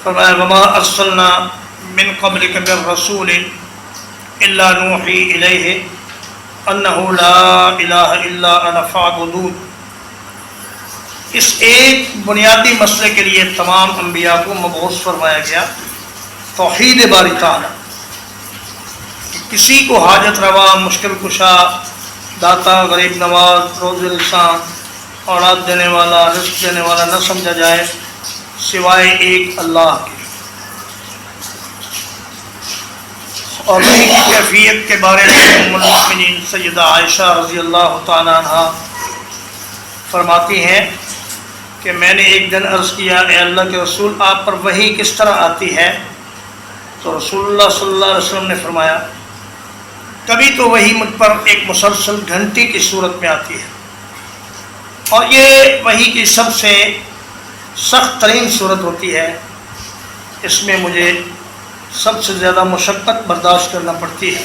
فرمایا وما ارسلنا من قبلک من رسول الا نوحی الیہ انہ لا الہ الا انا فاعبدون۔ اس ایک بنیادی مسئلے کے لیے تمام انبیاء کو مبعوث فرمایا گیا، توحید باری تعالی، کہ کسی کو حاجت روا، مشکل کشا، داتا، غریب نواز، روز رساں، اولاد دینے والا، رزق دینے والا نہ سمجھا جائے سوائے ایک اللہ کے۔ اور وحی کی کیفیت کے بارے میں ام المؤمنین سیدہ عائشہ رضی اللہ تعالیٰ عنہ فرماتی ہیں کہ میں نے ایک دن عرض کیا اے اللہ کے رسول آپ پر وحی کس طرح آتی ہے؟ تو رسول اللہ صلی اللہ علیہ وسلم نے فرمایا کبھی تو وحی مجھ پر ایک مسلسل گھنٹی کی صورت میں آتی ہے، اور یہ وحی کی سب سے سخت ترین صورت ہوتی ہے، اس میں مجھے سب سے زیادہ مشقت برداشت کرنا پڑتی ہے۔